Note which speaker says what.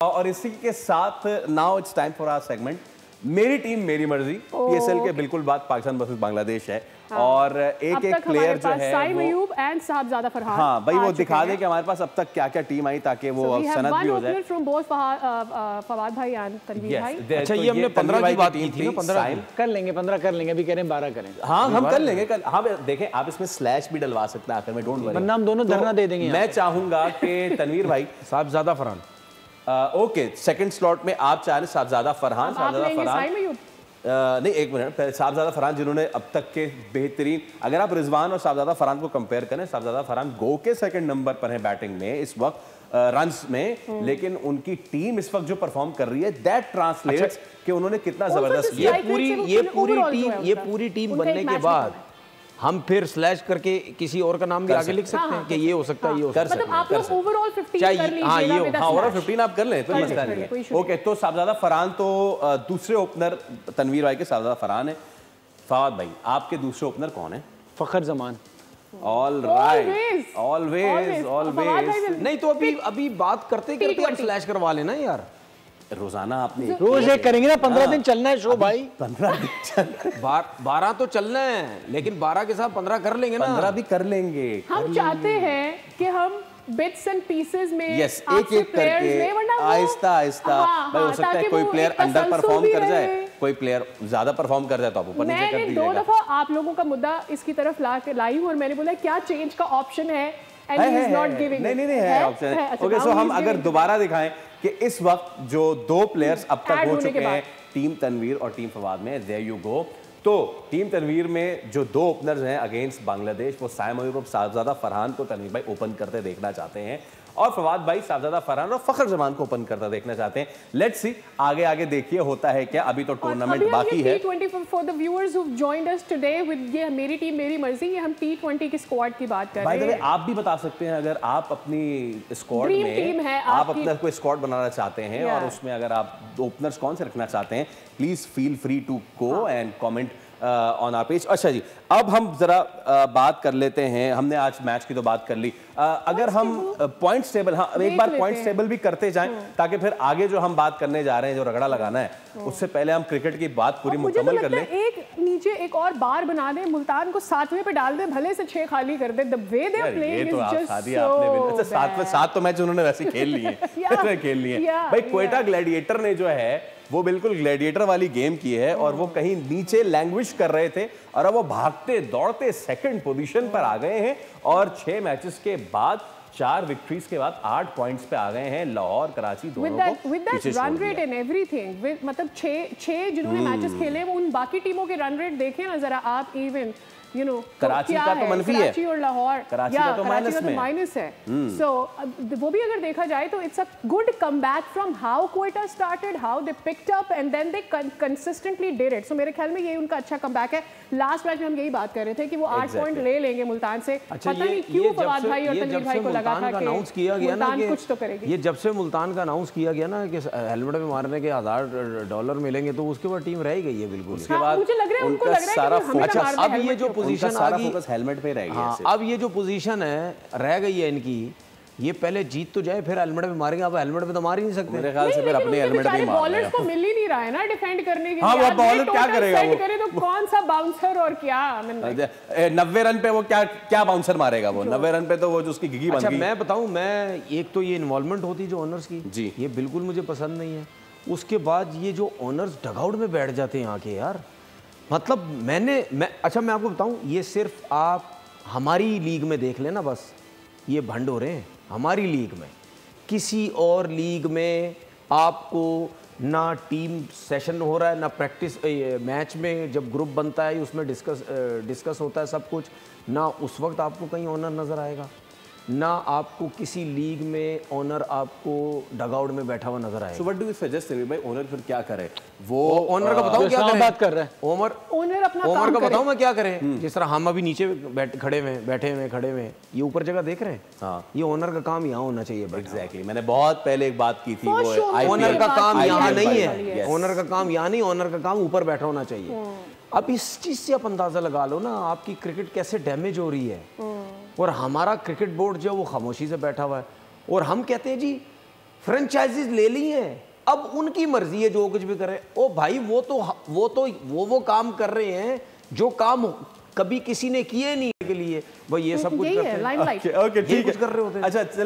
Speaker 1: और इसी के साथ now it's time for our segment मेरी टीम मेरी मर्जी। पीएसएल के बिल्कुल बाद पाकिस्तान वर्सेस बांग्लादेश है। हाँ। और एक एक प्लेयर जो है
Speaker 2: साइम अयूब एंड साहबजादा फरहान,
Speaker 1: हाँ भाई वो दिखा दे कि हमारे पास अब तक क्या क्या टीम आई ताकि वो सनद भी हो जाए।
Speaker 2: फ्रॉम बोथ फवाद भाई एंड तनवीर भाई।
Speaker 3: अच्छा ये हमने 15 की बात की थी ना, 15 कर लेंगे, 15 कर लेंगे, अभी कह रहे हैं 12 करें।
Speaker 1: हाँ हम कर लेंगे कल। हाँ देखें आप इसमें स्लैश भी डलवा सकते हैं आखिर में, डोंट वरी,
Speaker 3: वरना हम दोनों धरना दे देंगे।
Speaker 1: मैं चाहूंगा कि तनवीर भाई
Speaker 3: साहबजादा फरहान
Speaker 1: ओके सेकंड स्लॉट में आप चाहें साहबजादा फरहान, साहबजादा फरहान नहीं एक मिनट, साहबजादा फरहान जिन्होंने अब तक के बेहतरीन, अगर आप रिजवान और साहबजादा फरहान को कंपेयर करें, साहबजादा फरहान गो के सेकंड नंबर पर है बैटिंग में इस वक्त रन्स में, लेकिन उनकी टीम इस वक्त जो परफॉर्म कर रही है दैट ट्रांसलेट्स कि उन्होंने कितना जबरदस्त
Speaker 3: ये पूरी टीम बनने के बाद हम फिर स्लैश करके किसी और का नाम भी आगे लिख सकते हैं कि ये हो सकता है, ये हो सकता है।
Speaker 2: मतलब आप लोग ओवरऑल 15 कर लीजिएगा।
Speaker 1: हाँ ये ओवरऑल 15 आप कर लें, कोई मसला नहीं है। ओके तो साहबजादा फरहान तो दूसरे ओपनर तनवीर भाई के साहबजादा फरहान है। फवाद भाई आपके दूसरे ओपनर कौन है?
Speaker 3: Fakhar Zaman.
Speaker 1: All right, always.
Speaker 3: नहीं तो अभी बात करते करते हम स्लैश करवा लेना यार,
Speaker 1: रोजाना आपने
Speaker 3: रोज एक करेंगे ना, 15 दिन चलना है शो भाई।
Speaker 1: 15 दिन चलना
Speaker 3: 12 तो चलना है, लेकिन 12 के साथ 15 कर लेंगे ना।
Speaker 1: 15 भी कर लेंगे।
Speaker 2: हम चाहते हैं कि हम बिट्स एंड पीसेस में
Speaker 1: यस एक एक करके आहिस्ता आहिस्ता भाई हो सकता है कोई प्लेयर अंडर परफॉर्म कर जाए, कोई प्लेयर ज्यादा परफॉर्म कर जाए तो आप ऊपर नीचे कर दीजिएगा।
Speaker 2: 2 दफा आप लोगों का मुद्दा इसकी तरफ लाई हूं और मैंने बोला क्या चेंज का ऑप्शन है, and he is not giving.
Speaker 1: नहीं है ऑप्शन है। ओके सो हम अगर दोबारा दिखाएं कि इस वक्त जो 2 प्लेयर्स अब तक हो चुके हैं टीम तनवीर और टीम फवाद में, देयर यू गो। तो टीम तनवीर में जो 2 ओपनर्स हैं अगेंस्ट बांग्लादेश, वो साइम अयूब और साहबजादा फरहान को तनवीर भाई ओपन करते देखना चाहते हैं, और फवाद भाई साहबजादा फरहान और फखर जमान को ओपन करता देखना चाहते हैं। लेट्स सी आगे आगे देखिए होता है क्या। अभी तो टूर्नामेंट बाकी है।
Speaker 2: T20 for the viewers who joined us today with ये मेरी टीम मेरी मर्जी, ये हम T20 की स्क्वाड की बात कर रहे हैं।
Speaker 1: बाय द वे आप भी बता सकते हैं अगर आप अपनी स्क्वाड में आप अपना कोई स्क्वाड बनाना चाहते हैं और उसमें अगर आप ओपनर्स कौन से रखना चाहते हैं, please feel free to go and comment on our page. अच्छा जी अब हम जरा बात कर लेते हैं, हमने आज मैच की तो बात कर ली, अगर हम पॉइंट्स टेबल, हाँ एक बार पॉइंट्स टेबल भी करते जाएं ताकि फिर आगे जो हम बात करने जा रहे हैं, जो रगड़ा लगाना है, उससे पहले हम क्रिकेट की बात पूरी मुकम्मल कर लें।
Speaker 2: एक नीचे एक और बार बना दें, मुल्तान को 7वें पे डाल दें, भले से 6 खाली कर दें। The way they are playing is just so
Speaker 1: 7 तो मैच उन्होंने वैसे खेल लिए खेल लिए भाई। क्वेटा ग्लैडिएटर ने जो है वो बिल्कुल ग्लैडिएटर वाली गेम की है और वो कहीं नीचे लैंग्विश कर रहे थे और अब वो भागते दौड़ते सेकंड पोजीशन पर आ गए हैं और 6 मैचेस के बाद 4 विक्ट्रीज के बाद 8 पॉइंट्स पे आ गए हैं। लाहौर कराची दोनों को
Speaker 2: with that run rate and everything, मतलब 6 जिन्होंने मैचेस खेले वो उन बाकी टीमों के रन रेट देखें ना जरा आप, इवन यू नो
Speaker 1: कराची का तो मनफी है,
Speaker 2: कराची और लाहौर
Speaker 1: कराची का तो
Speaker 2: माइनस है। सो वो भी अगर देखा जाए तो it's a good comeback from how Quetta started, how they picked up and then they consistently did it. So मेरे ख्याल में ये उनका अच्छा कमबैक है। लास्ट मैच में हम यही बात कर रहे थे कि वो 8 पॉइंट ले लेंगे मुल्तान से। पता नहीं क्यों फवाद भाई और तनवीर भाई को लगा था कि
Speaker 3: अनाउंस किया गया ना कि
Speaker 2: कुछ तो करेगी।
Speaker 3: ये जब से मुल्तान का अनाउंस किया गया ना कि हेलमेट में मारने के $1000 मिलेंगे, तो उसके बाद टीम रह गई है बिल्कुल।
Speaker 2: उसके बाद मुझे लग रहा है उनको लग रहा है कि हमें मारना है।
Speaker 3: अब ये जो पोजीशन आ गई
Speaker 1: हेलमेट पे रह गई है।
Speaker 3: अब ये जो पोजीशन है रह गई है इनकी, ये पहले जीत तो जाए फिर हेलमेट में मारेंगे। अब हेलमेट में तो मार ही नहीं सकते
Speaker 1: मेरे ख्याल से, फिर अपने हेलमेट पे मार
Speaker 2: बॉलर्स को मिल ही नहीं रहा है ना डिफेंड करने के लिए।
Speaker 1: हाँ वो बॉलर क्या करेगा, वो
Speaker 2: करे तो कौन सा बाउंसर और क्या
Speaker 1: 90 रन पे वो क्या बाउंसर मारेगा वो 90 रन पे, तो वो जो उसकी गिगी बन गई।
Speaker 3: अच्छा मैं बताऊं, मैं एक तो ये इन्वॉल्वमेंट होती जो ओनर्स की
Speaker 1: जी, ये
Speaker 3: बिल्कुल मुझे पसंद नहीं है। उसके बाद ये जो ओनर्स डगआउट में बैठ जाते हैं आके यार, मतलब अच्छा मैं आपको बताऊं, ये सिर्फ आप हमारी लीग में देख लेना, बस ये भंड हो रहे हैं हमारी लीग में। किसी और लीग में आपको ना टीम सेशन हो रहा है, ना प्रैक्टिस मैच में जब ग्रुप बनता है उसमें डिस्कस होता है सब कुछ, ना उस वक्त आपको कहीं ओनर नज़र आएगा, ना आपको किसी लीग में ओनर आपको डगआउट में बैठा हुआ नजर आएगा।
Speaker 1: So what do you suggest भाई, ओनर फिर क्या करे? वो
Speaker 3: ओनर का बताऊं क्या करें?
Speaker 2: बात कर रहे हैं
Speaker 3: ओनर अपना ओनर का बताऊं मैं क्या करें? जिस तरह हम अभी नीचे खड़े हुए, ये ऊपर जगह देख रहे हैं। हाँ, ये ओनर का काम यहाँ होना चाहिए।
Speaker 1: एग्जैक्टली, मैंने बहुत पहले एक बात की थी, वो
Speaker 3: ओनर का काम यहाँ नहीं है, ओनर का काम यहाँ नहीं, ओनर का काम ऊपर बैठा होना चाहिए। अब इस चीज से आप अंदाजा लगा लो ना आपकी क्रिकेट कैसे डैमेज हो रही है, और हमारा क्रिकेट बोर्ड जो है वो खामोशी से बैठा हुआ है। और हम कहते हैं जी फ्रेंचाइजीज ले ली हैं, अब उनकी मर्जी है जो कुछ भी करे। ओ भाई वो काम कर रहे हैं जो काम कभी किसी ने किए नहीं के लिए, भाई ये सब कुछ करते हैं।
Speaker 2: लाइमलाइट
Speaker 1: ओके ठीक है,
Speaker 3: कर रहे होते हैं।
Speaker 1: अच्छा चले